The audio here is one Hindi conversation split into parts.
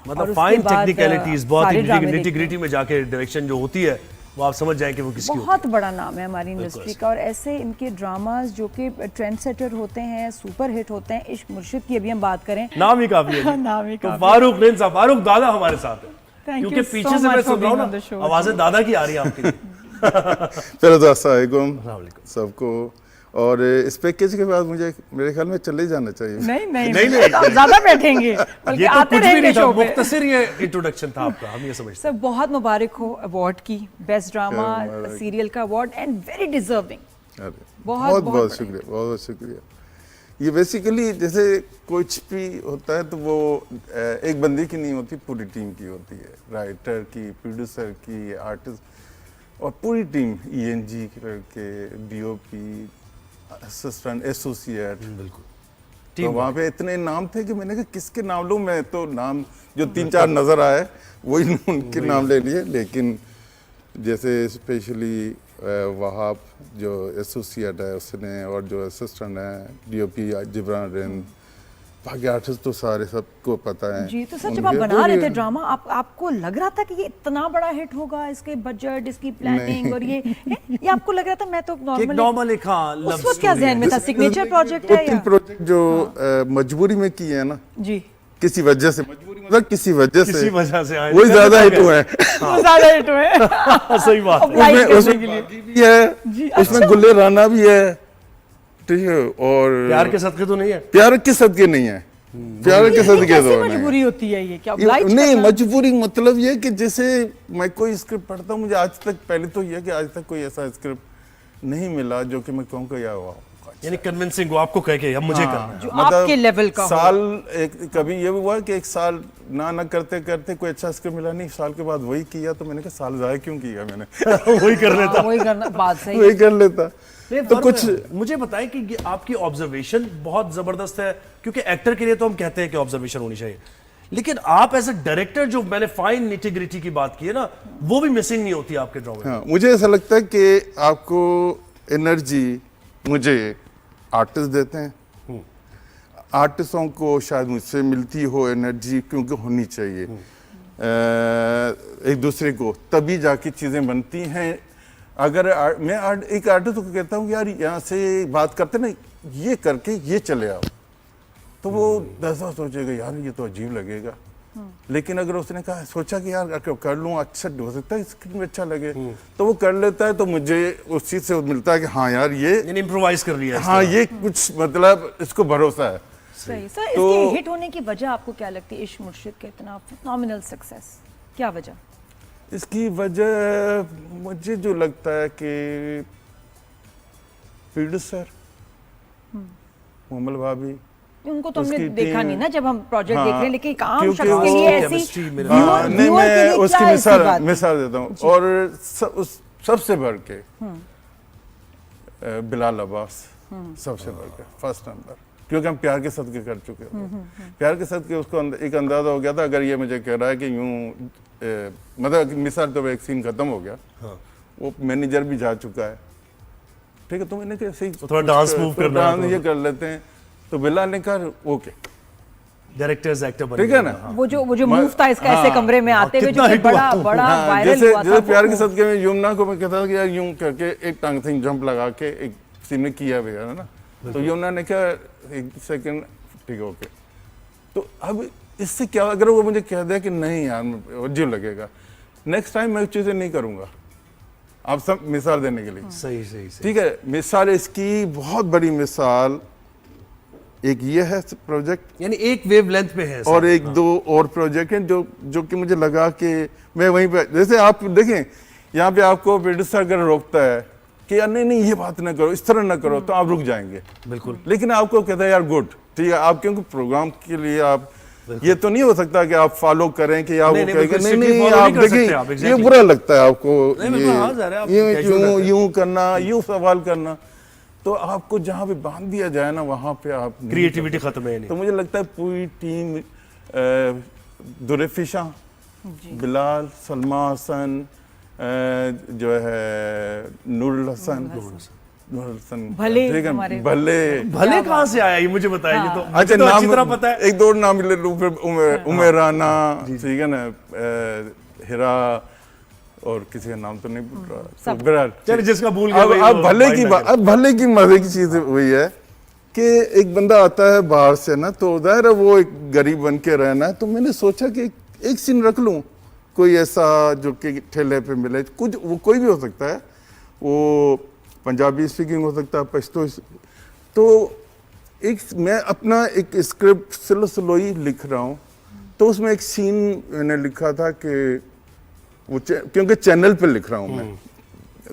मतलब फाइन टेक्निकलिटीज, बहुत निटी-ग्रिटी में जाके डायरेक्शन जो होती है वो आप समझ जाएं कि वो किसकी बहुत बड़ा नाम है हमारी इंडस्ट्री का। और ऐसे इनके ड्रामास जो कि ट्रेंड सेटर होते हैं, सुपर हिट होते हैं। इश्क मुर्शिद की अभी हम बात करें, नाम ही काफी है। नाम ही तो काफी। फारूक रिन साहब, फारूक दादा हमारे साथ है, Thank क्योंकि you पीछे so से मैं much for सुन रहा हूँ being on the ना show. आवाजें दादा की आ रही है आपके लिए। पहले तो अस्सलाम वालेकुम वालेकुम। सबको। और इस पैकेज के बाद मुझे मेरे ख्याल में चले जाना चाहिए। नहीं, आप ज्यादा बैठेंगे, बल्कि ये तो आते कुछ भी रहेंगे नहीं था, शो पे। मुख्तसर ये इंट्रोडक्शन था आपका, हम ये समझते सर बहुत मुबारक हो अवार्ड की, बेस्ट ड्रामा मुबारक। सीरियल का अवार्ड एंड वेरी डिजर्विंग। अरे, बहुत बहुत बहुत बहुत शुक्रिया, बहुत बहुत शुक्रिया। ये बेसिकली जैसे कुछ भी होता है तो वो एक बंदे की नहीं होती, पूरी टीम की होती है। राइटर की, प्रोड्यूसर की, आर्टिस्ट और पूरी टीम, ENG के, DOP, असिस्टेंट, एसोसिएट। बिल्कुल। तो वहाँ पे इतने नाम थे कि मैंने कहा किसके नाम लूँ। मैं तो नाम जो 3-4 नजर आए वही उनके नाम ले लिए। लेकिन जैसे स्पेशली वहाब जो एसोसिएट है उसने, और जो असिस्टेंट है DOP जिब्रान रिन, बाकी आर्टिस्ट तो सारे सबको पता है जी। तो सर जब आप बना रहे थे ड्रामा, आपको लग रहा था कि ये इतना बड़ा हिट होगा, इसके बजट, इसकी प्लानिंग और ये आपको लग रहा था? मैं तो नॉर्मल एक उस वक्त क्या जहन में था? सिग्नेचर प्रोजेक्ट है या प्रोजेक्ट जो मजबूरी में किए हैं ना जी, किसी वजह से, मजबूरी मतलब किसी वजह से आए, वही ज्यादा हिट हुए हैं। ज्यादा हिट हुए। सही बात। उसमें बागी भी है, उसमें गुल्ले राना भी है, ठीक है। और प्यार के सदके तो नहीं है, प्यार के सदके नहीं है, प्यार के सदके तो नहीं। मजबूरी होती है ये क्या? नहीं, मजबूरी मतलब ये कि जैसे मैं कोई स्क्रिप्ट पढ़ता हूँ, मुझे आज तक, पहले तो ये कि आज तक कोई ऐसा स्क्रिप्ट नहीं मिला जो कि मैं कहूँ कि यार वाह, यानी कन्विंसिंग हो आपको कह के अब मुझे करना है। जो आपके लेवल का साल एक कभी ये हुआ कि एक साल ना करते करते कोई अच्छा स्क्रिप्ट मिला नहीं, साल के बाद वही किया, तो मैंने कहा साल जाया क्यों किया मैंने। वही कर लेता, वही करना, बात सही वही कर लेता। तो कुछ मुझे बताएं कि ये आपकी ऑब्जर्वेशन बहुत जबरदस्त है, क्योंकि एक्टर के लिए तो हम कहते हैं कि ऑब्जर्वेशन होनी चाहिए, लेकिन आप एज अ डायरेक्टर जो मैंने फाइन निटी-ग्रिटी की बात की है ना, वो भी मिसिंग नहीं होती आपके ड्रामे में। हाँ, मुझे ऐसा लगता है कि आपको एनर्जी मुझे आर्टिस्ट देते हैं, आर्टिस्टों को शायद मुझसे मिलती हो एनर्जी, क्योंकि होनी चाहिए एक दूसरे को, तभी जाके चीज़ें बनती हैं। अगर मैं एक आर्टिस्ट को कहता हूँ यार यहाँ से बात करते ना, ये करके ये चले आओ, तो वो 10 बार सोचेगा यार ये तो अजीब लगेगा। लेकिन अगर उसने कहा, सोचा कि यार कर लूँ, अच्छा हो सकता है स्क्रीन में अच्छा लगे, तो वो कर लेता है, तो मुझे उस चीज़ से मिलता है कि हाँ यार ये इम्प्रोवाइज कर लिया, हाँ ये कुछ मतलब इसको भरोसा है। सही। सर इसके हिट होने की वजह आपको क्या लगती है? इश्क मुर्शिद के इतना फिनोमिनल सक्सेस, क्या वजह? इसकी वजह मुझे जो लगता है कि प्रोड्यूसर मोमल भाभी, उनको तो हमने देखा नहीं ना जब हम प्रोजेक्ट हाँ, देख रहे हैं, लेकिन एक आम क्योंकि शख्स के लिए ऐसी नहीं, मैं उसकी मिसाल देता हूँ। और सबसे बढ़ के बिलाल अब्बास, सबसे बढ़ के फर्स्ट नंबर, क्योंकि हम प्यार के सदके कर चुके थे। प्यार के सदके उसको एक अंदाजा हो गया था, अगर ये मुझे कह रहा है कि यूं मतलब मिसाल तो एक सीन खत्म हो गया, वो मैनेजर भी जा चुका है, ठीक है, तो मैंने कैसे थोड़ा डांस मूव करना है, ये कर लेते हैं, तो बिलाल ने कहा ओके, डायरेक्टर्स एक्टर बन, ठीक है ना। वो जो मूव था इसका, ऐसे कमरे में आते हुए जो बड़ा वायरल हुआ था। जैसे प्यार के सदके में यमुना को मैं कहता था कि यार यूं करके एक टांग से जंप लगा के एक सीन में किया हुआ है ना, तो यमुना ने कहा एक सेकंड, ठीक है ओके। तो अब इससे क्या, अगर वो मुझे कह दिया कि नहीं यार अजीब लगेगा, नेक्स्ट टाइम मैं चीजें नहीं करूंगा। आप सब मिसाल देने के लिए सही, ठीक है, मिसाल इसकी बहुत बड़ी मिसाल एक ये है प्रोजेक्ट, यानी एक वेवलेंथ पे है, और एक दो और प्रोजेक्ट हैं जो कि मुझे लगा कि मैं वहीं पे, जैसे आप देखें यहाँ पे आपको प्रोड्यूसर अगर रोकता है कि यार नहीं ये बात ना करो, इस तरह ना करो, तो आप रुक जाएंगे बिल्कुल। लेकिन आपको कहता है यार गुड, ठीक है, आप क्योंकि प्रोग्राम के लिए आप ये तो नहीं हो सकता कि आप फॉलो करें कि आप नहीं आप देखें ये बुरा लगता है आपको, ये यूं करना, यूं सवाल करना, तो आपको जहां पे बांध दिया जाए ना वहां पे आप क्रिएटिविटी खत्म है नहीं। तो मुझे लगता है पूरी टीम, दुरेफिशा, बिलाल, सलमा हसन, जो है नूरुल हसन, भले ठीक है, हमारे- भले भले कहाँ से आया ये मुझे बताइए हाँ। तो अच्छा मुझे तो अच्छी तरह नाम पता है। एक दो नाम ले लूं फिर उमेर राना, ठीक है ना, हिरा और किसी का नाम तो नहीं भूल रहा, तो बहरहाल चलिए जिसका भूल गया अब भाई अब वो भले mind की ना बात, करे। अब भले की मजे की चीज हुई है कि एक बंदा आता है बाहर से ना, तो जाहिर है वो एक गरीब बन के रहना है, तो मैंने सोचा कि एक सीन रख लूं कोई ऐसा जो कि ठेले पे मिले, कुछ वो कोई भी हो सकता है, वो पंजाबी स्पीकिंग हो सकता है, पश्तो, तो एक मैं अपना एक स्क्रिप्ट स्लोई लिख रहा हूँ, तो उसमें एक सीन मैंने लिखा था कि वो क्योंकि चैनल पे लिख रहा हूँ मैं,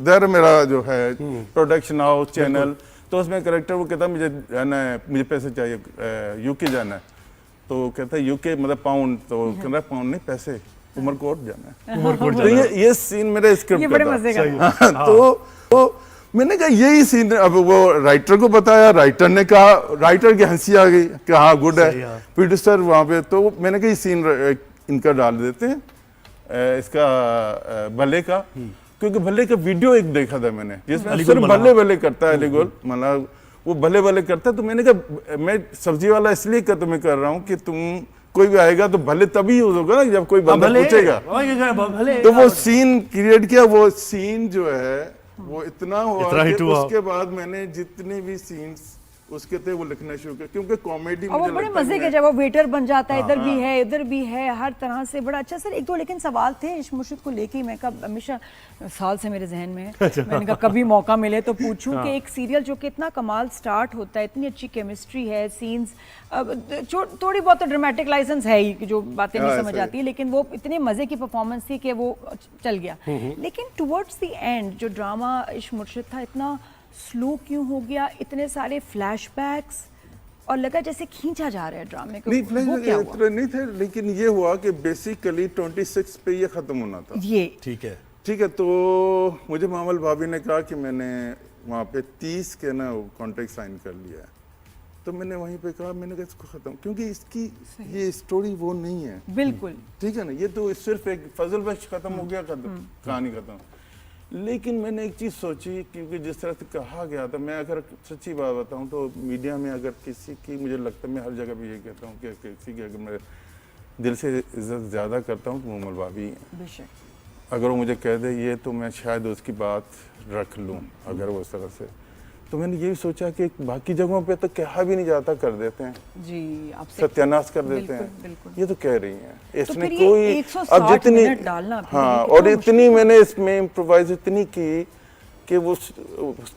दर मेरा जो है प्रोडक्शन हाउस चैनल, तो उसमें करेक्टर वो कहता मुझे जाना है, मुझे पैसे चाहिए, यूके जाना है, तो कहता है यूके मतलब पाउंड, तो कहता है पाउंड नहीं पैसे, उमरकोट जाना है, तो ये सीन मेरे स्क्रिप्ट ये का बड़े था। मजे का हाँ, तो मैंने कहा यही सीन, अब वो राइटर को बताया, राइटर ने कहा, राइटर की हंसी आ गई कि हाँ गुड सही, है, हाँ। प्रोड्यूसर वहाँ पे, तो मैंने कहा ये सीन इनका डाल देते हैं, इसका भले का, क्योंकि भले का वीडियो एक देखा था मैंने जिसमें अलीगुल सिर्फ मल्हार। भले भले करता है अलीगुल मतलब वो भले भले करता है, तो मैंने कहा मैं सब्जी वाला इसलिए तुम्हें कर रहा हूँ कि तुम कोई भी आएगा तो भले तभी यूज होगा ना जब कोई बंदा भले पूछेगा, भले तो वो सीन क्रिएट किया, वो सीन जो है वो इतना हुआ इतना कि हिट हुआ। उसके बाद मैंने जितने भी सीन्स उसके थे वो लिखना शुरू किया, क्योंकि कॉमेडी और वो मुझे बड़े लगता है मजे के मैं- जब वो वेटर बन जाता है, इधर भी है इधर भी है, हर तरह से बड़ा अच्छा। सर एक दो लेकिन सवाल थे इश्क मुर्शिद को लेके, मैं कब हमेशा साल से मेरे जहन में है, मैंने कहा कभी मौका मिले तो पूछूं कि एक सीरियल जो कि इतना कमाल स्टार्ट होता है, इतनी अच्छी केमिस्ट्री है, सीन्स थोड़ी बहुत तो ड्रामेटिक लाइसेंस है ही कि जो बातें नहीं हाँ, समझ सही। आती है, लेकिन वो इतने मजे की परफॉर्मेंस थी कि वो चल गया। लेकिन टुवर्ड्स द एंड जो ड्रामा इश्क मुर्शिद था इतना स्लो क्यों हो गया, इतने सारे फ्लैशबैक्स और लगा जैसे खींचा जा रहा है ड्रामे को, नहीं वो क्या हुआ? इतने नहीं थे, लेकिन ये हुआ कि बेसिकली 26 पे ये खत्म होना था, ये ठीक है। ठीक है, तो मुझे मामल भाभी ने कहा कि मैंने वहाँ पे 30 के ना कॉन्ट्रैक्ट साइन कर लिया है, तो मैंने वहीं पे कहा, मैंने कहा इसको खत्म, क्योंकि इसकी ये स्टोरी वो नहीं है, बिल्कुल ठीक है ना, ये तो सिर्फ एक फजल बख्श खत्म हो गया, खत्म कहानी खत्म। लेकिन मैंने एक चीज सोची, क्योंकि जिस तरह से कहा गया था, मैं अगर सच्ची बात बताऊं तो मीडिया में अगर किसी की, मुझे लगता है मैं हर जगह भी ये कहता हूँ कि किसी की अगर मैं दिल से इज्जत ज्यादा करता हूँ तो मोमल भाभी हैं। बेशक अगर वो मुझे कह दे ये तो मैं शायद उसकी बात रख लूँ, अगर वो उस तरह से, तो मैंने ये भी सोचा कि बाकी जगहों पे तो कहा भी नहीं जाता, कर देते हैं, जी, आपसे सत्यानाश कर देते बिल्कुल, हैं, बिल्कुल। ये तो कह रही हैं, इसमें फिर ये कोई 160 मिनट डालना फिर हाँ, ये और कितना इतनी मैंने इसमें इम्प्रोवाइज इतनी की कि वो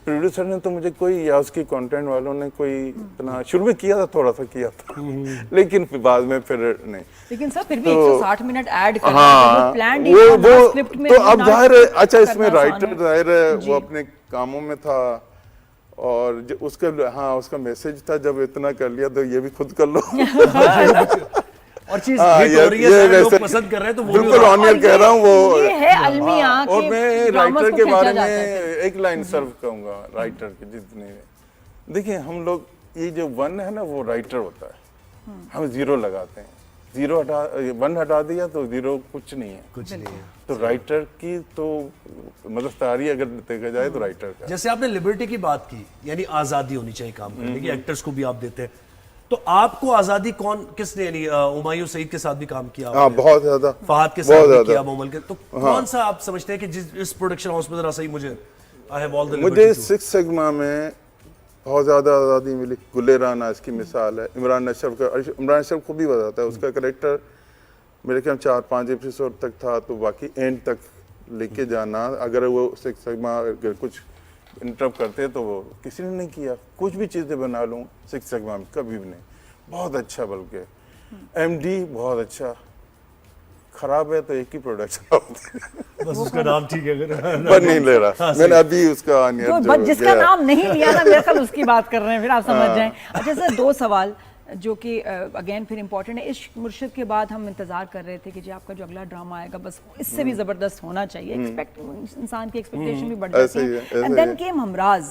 प्रोड्यूसर ने तो मुझे कोई, या उसकी कंटेंट वालों ने कोई इतना शुरू में किया था, थोड़ा सा किया था, लेकिन फिर बाद में फिर नहीं। लेकिन सर फिर भी तो 160 मिनट ऐड करना, हाँ, वो प्लान वो स्क्रिप्ट में तो वो अब ना जाहिर है, अच्छा करना इसमें आसान राइटर है। जाहिर है जी। वो अपने कामों में था, और उसका हाँ उसका मैसेज था, जब इतना कर लिया तो ये भी खुद कर लो। और चीज हाँ, हिट हो रही है, ये सारे लोग वैसे- पसंद कर रहे हैं, तो वो बिल्कुल भी- ऑनियर कह रहा हूँ वो। ये है अलमिया और कि मैं ड्रामास राइटर को के खींचा बारे जाता में है। एक लाइन सर्व करूंगा, राइटर के जितने, देखिए हम लोग ये जो 1 है ना वो राइटर होता है, हम 0 लगाते हैं, 0 हटा 1 हटा दिया तो 0 कुछ नहीं है, कुछ नहीं है। तो राइटर की तो मददगारी अगर देखा जाए तो राइटर का। जैसे आपने लिबर्टी की बात की, यानी आजादी होनी चाहिए काम करने की, एक्टर्स को भी आप देते हैं, तो आपको आजादी किसने, यानी हुमायूं सईद के साथ भी काम किया हाँ आपने, बहुत ज्यादा, फहद के बहुत साथ भी ज्यादा। किया, मोमल के, तो कौन सा आप समझते हैं कि इस प्रोडक्शन हाउस में जरा सही मुझे आई हैव ऑल द मुझे 6 सिग्मा में बहुत ज़्यादा आज़ादी मिली। गुले राना इसकी मिसाल है, इमरान अशरफ को भी बताता है, उसका करेक्टर मेरे ख्याल 4-5 एपिसोड तक था, तो बाकी एंड तक लेके जाना, अगर वो 6 सिग्मा अगर कुछ इंटरप्ट करते तो वो किसी ने नहीं किया, कुछ भी चीज़ें बना लूँ 6 सिग्मा में कभी भी नहीं, बहुत अच्छा, बल्कि MD बहुत अच्छा, खराब है तो एक ही प्रोडक्शन हाउस बस उसका नाम ठीक है अगर पर नहीं ले रहा, मैंने अभी उसका तो बस जिसका नाम नहीं लिया ना, मेरे ख्याल उसकी बात कर रहे हैं, फिर आप समझ जाएं। अच्छा सर 2 सवाल जो कि अगेन फिर इंपॉर्टेंट है, इश्क मुर्शिद के बाद हम इंतजार कर रहे थे कि जी आपका जो अगला ड्रामा आएगा बस इससे भी जबरदस्त होना चाहिए, इंसान की एक्सपेक्टेशन भी बढ़ जाती ऐसे ही है। है, ऐसे एंड ही देन है। केम हमराज,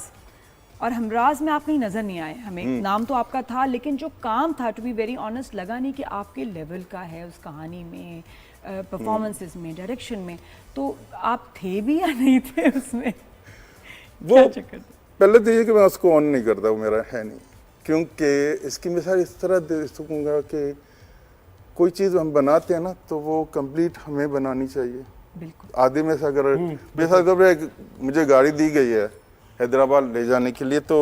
और हमराज में आप कहीं नजर नहीं आए हमें, नाम तो आपका था लेकिन जो काम था टू बी वेरी ऑनेस्ट लगा नहीं कि आपके लेवल का है उस कहानी में, परफॉर्मेंसेस में, डायरेक्शन में, तो आप थे भी या नहीं थे उसमें? वो क्या चक्कर था? पहले तो ये कि मैं उसको ऑन नहीं करता, वो मेरा है नहीं, क्योंकि इसकी मिसाल इस तरह दे सकूँगा कि कोई चीज़ हम बनाते हैं ना तो वो कंप्लीट हमें बनानी चाहिए। बिल्कुल। आधे में से अगर बेशक मुझे गाड़ी दी गई है हैदराबाद ले जाने के लिए, तो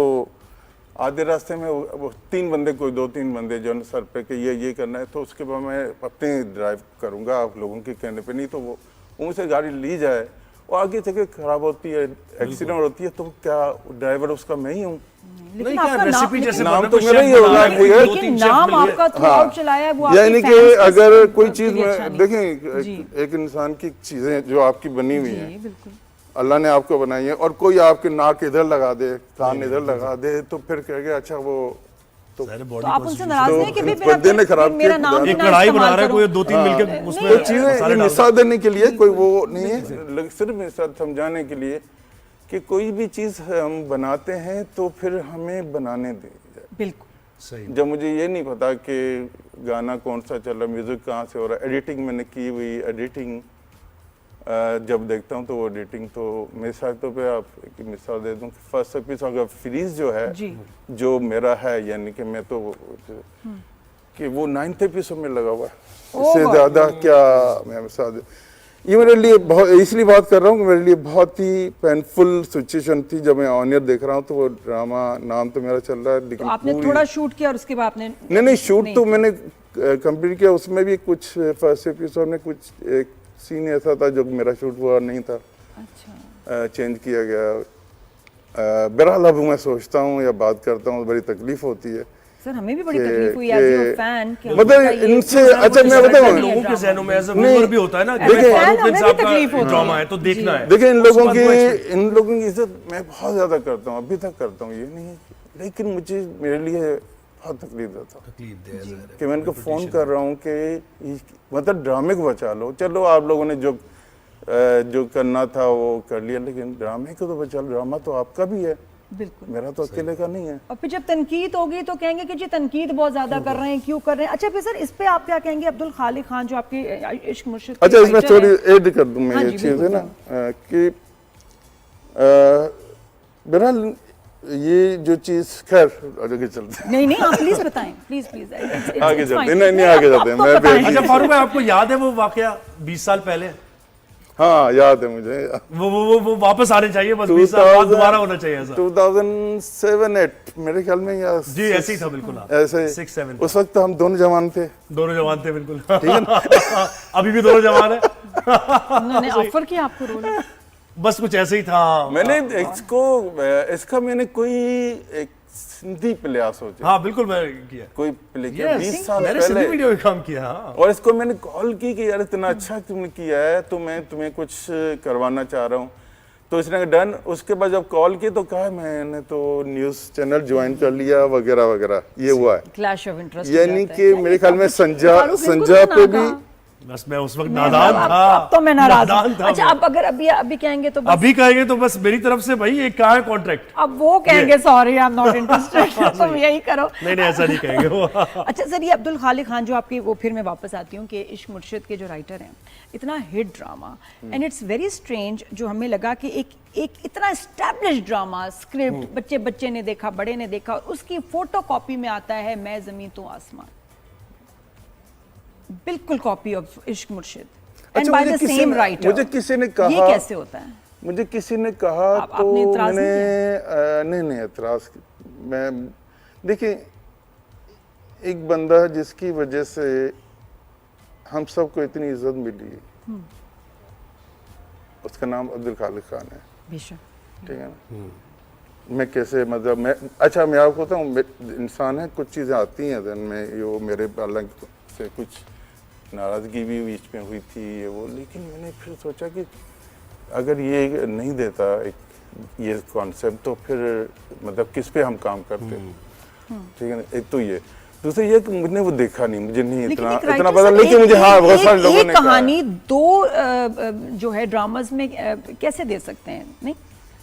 आधे रास्ते में वो 3 बंदे, कोई 2-3 बंदे जो है सर पे कि ये करना है, तो उसके बाद मैं अपने ड्राइव करूँगा, आप लोगों के कहने पे नहीं, तो वो उनसे गाड़ी ली जाए और आगे चल के खराब होती है, एक्सीडेंट होती है, तो क्या ड्राइवर उसका मैं ही हूँ? लेकिन आपका रेसिपी जैसे नाम बना तो कोई मेरा शेफ ही होगा, बना रहा है, ठीक है। दो लेकिन तीन शेफ नाम मिल गए। आपका थ्रूआउट चलाया है, वो आपके यानी कि fans के अगर साथ कोई चीज़ के लिए में अच्छा नहीं। देखें, जी। एक इंसान की चीज़ें जो आपकी बनी हुई जी हैं, बिल्कुल। अल्लाह ने आपको बनाई है, और कोई आपके नाक इधर लगा दे, कान इधर लगा दे, तो फिर कहेगा अच्छा वो सारे तो body आप को उनसे नाराज नहीं कि तो बंदे ने खराब मेरा किया, नाम भी एक ना कढ़ाई बना इस्तेमाल रहा है, कोई करो। 2-3 मिलके उसमें वो चीज़ें मसाले डाल मिसाल देने के लिए कोई वो नहीं है, सिर्फ मिसाल समझाने के लिए कि कोई भी चीज़ हम बनाते हैं तो फिर हमें बनाने दी जाए। बिल्कुल सही। जब मुझे ये नहीं पता कि गाना कौन सा चल रहा, म्यूज़िक कहाँ से हो रहा है, एडिटिंग मैंने की हुई, एडिटिंग जब देखता हूँ तो वो एडिटिंग तो मिसाल तो पे आप एक मिसाल दे दूँ, फर्स्ट एपिसोड का फ्रीज जो है, जी। जो मेरा है, यानी कि मैं तो कि वो 9th एपिसोड में लगा हुआ है, इससे ज़्यादा क्या मैं मिसाल दे। ये मेरे लिए बहुत, इसलिए बात कर रहा हूँ कि मेरे लिए बहुत ही पेनफुल सिचुएशन थी जब मैं ऑनियर देख रहा हूँ, तो वो ड्रामा नाम तो मेरा चल रहा है, तो लेकिन आपने पूरी- थोड़ा शूट किया और उसके बाद आपने नहीं शूट तो मैंने कंप्लीट किया, उसमें भी कुछ फर्स्ट एपिसोड में कुछ एक सीन ऐसा था जो मेरा शूट हुआ नहीं था, अच्छा चेंज किया गया। बहरहाल अब मैं सोचता हूँ या बात करता हूँ, बड़ी तकलीफ होती है। सर हमें भी बड़ी कि- तकलीफ हुई कि- एज योर फैन कि मतलब इनसे अच्छा मैं बताऊँ, लोगों के जहनों में एज अ नहीं, व्यूअर भी होता है ना कि देखिए, फारूक हमें भी साहब तकलीफ का होती ड्रामा है। है तो देखना है। देखिए इन उसके लोगों बाद की वो expect- इज्जत मैं बहुत ज्यादा करता हूँ, अभी तक करता हूँ, ये नहीं है, लेकिन मुझे मेरे लिए बहुत तकलीफ देता तकलीफ दे ज़ाहिर है। कि मैं इनको फोन कर रहा हूँ कि मतलब ड्रामे को बचा लो, चलो आप लोगों ने जो करना था वो कर लिया, लेकिन ड्रामे को तो बचा लो, ड्रामा तो आपका भी है, बिल्कुल। मेरा तो अकेले का नहीं है। और फिर जब तनकीद होगी तो कहेंगे कि जी तनकीद बहुत ज्यादा कर रहे हैं, क्यों कर रहे हैं। अच्छा फिर सर इस पे आप क्या कहेंगे, अब्दुल खालिक खान जो आपके इश्क मुर्शिद के अच्छा इसमें राइटर थोड़ी हैं। ऐड कर दूं मैं हाँ ये जी, चीज़ है बिल्कुल, ना कि बहरहाल ये जो चीज़, खैर आगे चलते हैं, नहीं नहीं आप प्लीज बताएं, प्लीज प्लीज आगे चलते हैं, नहीं आगे चलते हैं, मैं अच्छा फारूक भाई, आपको याद है वो वाकया 20 साल पहले? हाँ याद है मुझे, वो वापस आने चाहिए, बस 20 साल बाद दोबारा होना चाहिए ऐसा। 2007-8 मेरे ख्याल में, या जी ऐसे ही था बिल्कुल। हाँ। ऐसे 6-7 उस वक्त हम दोनों जवान थे, दोनों जवान थे बिल्कुल। अभी भी दोनों जवान है। उन्होंने ऑफर किया आपको रोल। बस कुछ ऐसे ही था। मैंने इसका मैंने कोई एक सिंधी प्ले सोचा, हाँ बिल्कुल मैं किया। कोई प्ले किया 20 साल मैंने सिंधी पहले, वीडियो में काम किया। हाँ। और इसको मैंने कॉल की कि यार इतना अच्छा तुमने किया है, तो मैं तुम्हें कुछ करवाना चाह रहा हूँ, तो इसने डन। उसके बाद जब कॉल की तो कहा मैंने तो न्यूज़ चैनल ज्वाइन कर लिया वगैरह वगैरह, ये हुआ है। क्लैश ऑफ इंटरेस्ट यानी कि मेरे ख्याल में संजा पे भी, बस मैं उस वक्त नादान था। अब तो मैं नाराज नादान हूं। था अच्छा मैं। अब अगर अभी कहेंगे तो बस, अभी कहेंगे तो बस मेरी तरफ से भाई ये कहाँ है कॉन्ट्रैक्ट। अब वो कहेंगे sorry I am not interested, तुम यही करो। नहीं ऐसा नहीं कहेंगे वो। अच्छा सर ये अब्दुल खालिक खान जो आपकी, वो फिर मैं वापस आती हूँ कि इश्क मुर्शिद के जो राइटर हैं, इतना hit drama and it's very strange, जो हमें लगा कि एक इतना एस्टैब्लिश ड्रामा स्क्रिप्ट बच्चे ने देखा, बड़े ने देखा, और उसकी फोटो कॉपी में आता है मैं ज़मीं तो आसमान, बिल्कुल कॉपी ऑफ इश्क मुर्शिद and by the same writer. मुझे किसी ने कहा, ये कैसे होता है? मुझे किसी ने कहा तो आपने एतराज़ मैंने नहीं एतराज, मैं देखिए एक बंदा जिसकी वजह से हम सबको इतनी इज्जत मिली, उसका नाम अब्दुल खालिक खान है, बेशक, ठीक है ना। मैं कैसे मतलब मैं, अच्छा मैं आपको बताऊँ, इंसान है, कुछ चीज़ें आती हैं दिन में, ये मेरे अलग से कुछ नाराज़गी भी बीच में हुई थी ये वो, लेकिन मैंने फिर सोचा कि अगर ये नहीं देता एक ये कॉन्सेप्ट, तो फिर मतलब किस पे हम काम करते, ठीक है ना। एक तो ये, दूसरा ये कि मुझे वो देखा नहीं, मुझे नहीं इतना पता, लेकिन मुझे हाँ बहुत सारे लोगों ने कहानी दो जो है ड्रामास में कैसे दे सकते हैं, नहीं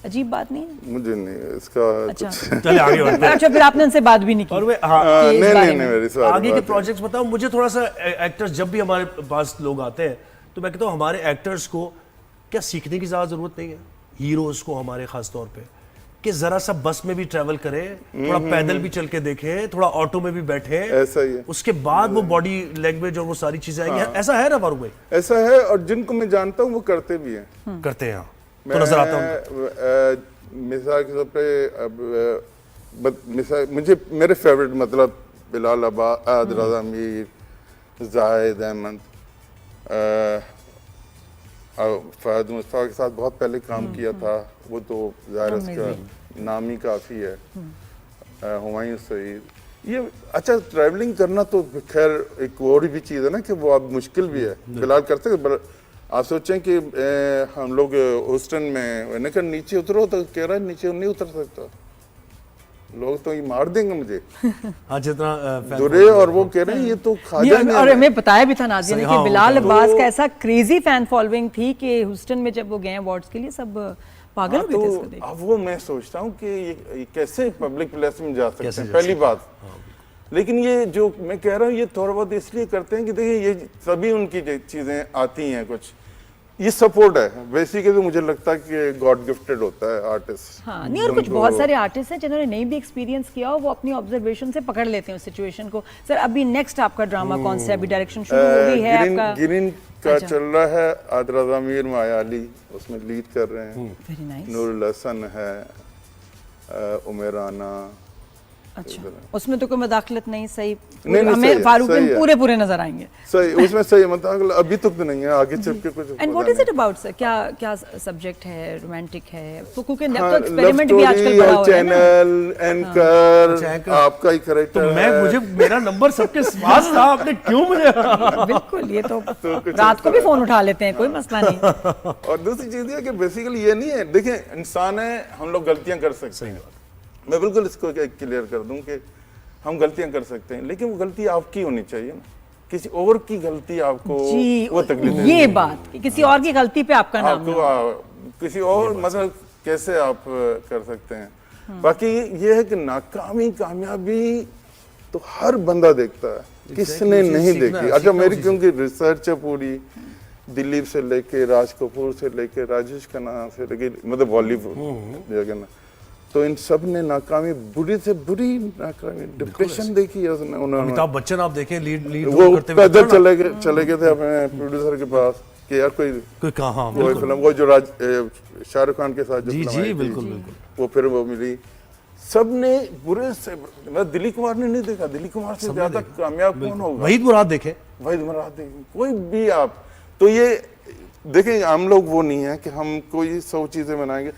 अजीब बात नहीं है? मुझे नहीं इसका अच्छा चले आगे बढ़ते हैं। अच्छा फिर आपने उनसे बात भी नहीं और की? वे हाँ कि इस बारे नहीं में? मेरी आगे के प्रोजेक्ट्स बताओ मुझे थोड़ा सा। एक्टर्स जब भी हमारे पास लोग आते हैं तो मैं कहता हूँ हमारे एक्टर्स को क्या सीखने की ज़्यादा ज़रूरत नहीं है, हीरोज़ को हमारे ख़ास तौर पे कि जरा सा बस में भी ट्रैवल करे, थोड़ा पैदल भी चल के देखे, थोड़ा ऑटो में भी बैठे, ऐसा ही है। उसके बाद वो बॉडी लैंग्वेज और वो सारी चीजें आएंगी। ऐसा है ना फारूक भाई? ऐसा है, और जिनको मैं जानता हूँ वो करते भी हैं। करते हैं, तो नजर आता हूँ। मिसाल के तौर पे मुझे मेरे फेवरेट मतलब बिलाल अब्बास, रज़ा मीर, जाहिद अहमद, फहद मुस्तफा के साथ बहुत पहले काम किया था, वो तो ज़ाहिर उसका नाम ही काफ़ी है। हुमायूं सईद, ये अच्छा ट्रैवलिंग करना तो खैर एक और भी चीज़ है ना कि वो अब मुश्किल भी है। बिलाल करते हैं, आप सोचें कि हम लोग ह्यूस्टन में, मैंने कहा नीचे उतरो, तो कह रहा है नीचे नहीं उतर सकता, लोग तो ये मार देंगे मुझे। हाँ, जितना दुरे, और वो कह रहे हैं ये तो खाजा नहीं और हमें बताया भी था नाज़िया ने कि हाँ, बिलाल तो अब्बास का ऐसा क्रेजी फैन फॉलोइंग थी कि ह्यूस्टन में जब वो गए अवार्ड्स के लिए सब पागल हो गए थे इसको देख। अब वो मैं सोचता हूँ कि ये कैसे पब्लिक प्लेस में जा सकते कैसे हैं, जा पहली बात। लेकिन ये जो मैं कह रहा हूँ ये थोड़ा बहुत इसलिए करते हैं कि देखिए ये सभी उनकी चीजें आती हैं, कुछ ये सपोर्ट है बेसिकली। तो मुझे लगता है कि गॉड गिफ्टेड होता है आर्टिस्ट। हाँ, नहीं, और कुछ बहुत सारे आर्टिस्ट हैं जिन्होंने नहीं भी एक्सपीरियंस किया हो, वो अपनी ऑब्जर्वेशन से पकड़ लेते हैं उस सिचुएशन को। सर अभी नेक्स्ट आपका ड्रामा कौन सा है? अभी डायरेक्शन शुरू हो गई है आपका? गिरिन का अच्छा। चल रहा है, रज़ा मीर, माया अली उसमें लीड कर रहे हैं, वेरी नाइस। नूरुल हसन है, उमेराना। अच्छा, उसमें तो कोई मदाखलत नहीं, सही? नहीं, सही हमें है, फारूक सही में है। पूरे पूरे नजर आएंगे। सही, उसमें सही मतलब अभी तक तो नहीं है, आगे चल के कुछ। And what is it about sir? क्या क्या सब्जेक्ट है? रोमांटिक है? तो क्योंकि अब हाँ, तो एक्सपेरिमेंट भी लव आजकल स्टोरी बड़ा और हो रहा है ना। चैनल एंकर, अच्छा, एंकर। आपका ही तो करेक्टर मैं मुझे मेरा नंबर सबके पास था, आपने क्यों मुझे? बिल्कुल, ये तो कुछ रात को भी ऐसा फोन उठा लेते हैं, कोई मसला नहीं। और दूसरी चीज ये कि बेसिकली ये नहीं है, देखिए इंसान है, हम लोग गलतियां कर सकते हैं। मैं बिल्कुल इसको क्लियर कर दूं कि हम गलतियां कर सकते हैं, लेकिन वो गलती आपकी होनी चाहिए ना, किसी और की गलती आपको जी, वो तकलीफ ये बात कि किसी और की गलती पे आपका नाम आपको ना। किसी और मतलब कैसे आप कर सकते हैं। बाकी ये है कि नाकामी कामयाबी तो हर बंदा देखता है, किसने नहीं देखी। अच्छा मेरी क्योंकि रिसर्च है पूरी, दिलीप से लेके राज कपूर से लेके राजेश खन्ना से लेके मतलब बॉलीवुड जगह ना, तो इन सब ने नाकामी, बुरी से बुरी नाकामी, डिप्रेशन देखी है उसने, उन्होंने। अमिताभ बच्चन आप देखें लीड वो करते हुए पैदल चले गए थे अपने प्रोड्यूसर के पास कि यार कोई कहाँ वो फिल्म, वो जो शाहरुख खान के साथ जो जी फिल्म जी आई थी, बिल्कुल बिल्कुल। वो फिर वो मिली। सब ने बुरे से मतलब दिलीप कुमार ने नहीं देखा, दिलीप कुमार से ज्यादा कामयाब कौन होगा? वहीद मुराद देखे, वहीद मुराद देखें, कोई भी आप। तो ये देखें, हम लोग वो नहीं है कि हम कोई 100 चीजें बनाएंगे।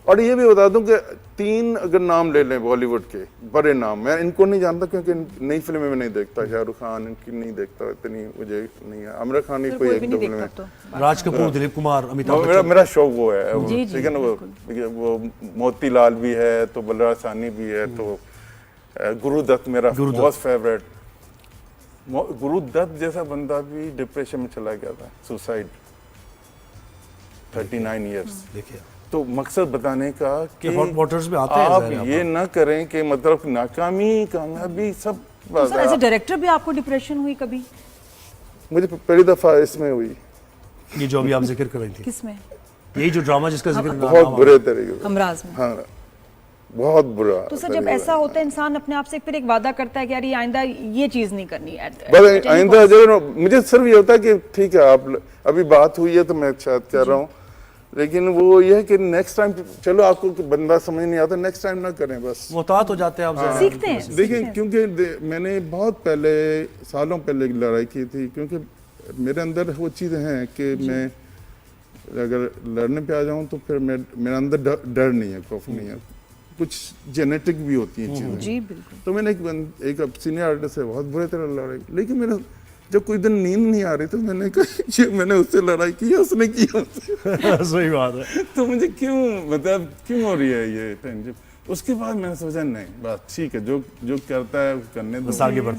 और ये भी बता दूं कि 3 अगर नाम ले लें बॉलीवुड के बड़े नाम, मैं इनको नहीं जानता क्योंकि नई फिल्में में नहीं देखता, शाहरुख खान इनकी नहीं देखता, इतनी मुझे नहीं है, आमिर खान की कोई 1-2 फिल्में, राज कपूर, दिलीप कुमार, अमिताभ मेरा बच्चन। मेरा शौक वो है, जी, जी, ठीक है ना। वो मोतीलाल भी है, तो बलराज साहनी भी है, तो गुरुदत्त मेरा बहुत फेवरेट। गुरुदत्त जैसा बंदा भी डिप्रेशन में चला गया था, सुसाइड, 39 ईयर्स। देखिए तो मकसद बताने का कि हॉट वाटर्स में आते हैं, आप ज़ाहिर है ये ना करें कि मतलब नाकामी कामयाबी सब। तो सर एज ए डायरेक्टर भी आपको डिप्रेशन हुई कभी? मुझे पहली दफा इसमें हुई, ये जो अभी आप जिक्र कर रही थी, किसमें? यही जो ड्रामा जिसका जिक्र बहुत बुरे तरीके से, हमराज में। हाँ बहुत बुरा। तो सर जब ऐसा होता है इंसान अपने आप से फिर एक वादा करता है कि यार ये आइंदा ये चीज नहीं करनी है। बस आइंदा जरूर, मुझे सिर्फ ये होता है कि ठीक है आप अभी बात हुई है तो मैं शायद कह रहा हूँ, लेकिन वो ये है कि नेक्स्ट टाइम, चलो आपको बंदा समझ नहीं आता, नेक्स्ट टाइम ना करें, बस मुहतात हो जाते हैं आप, सीखते हैं। देखिए क्योंकि मैंने बहुत पहले, सालों पहले लड़ाई की थी, क्योंकि मेरे अंदर वो चीज़ें हैं कि मैं अगर लड़ने पे आ जाऊं तो फिर मेरे अंदर डर नहीं है, खौफ नहीं है, कुछ जेनेटिक भी होती है चीज़ें। जी बिल्कुल। तो मैंने एक सीनियर आर्टिस्ट से बहुत बुरे तरह लड़ाई, लेकिन मेरा जब कोई दिन नींद नहीं आ रही तो मैंने कहा मैंने उससे लड़ाई की, उसने की हमसे। सही बात है। तो मुझे क्यों मतलब क्यों हो रही है ये टेंशन? उसके बाद मैंने सोचा नहीं बस ठीक है, जो करता है करने दो, बस आगे बढ़ते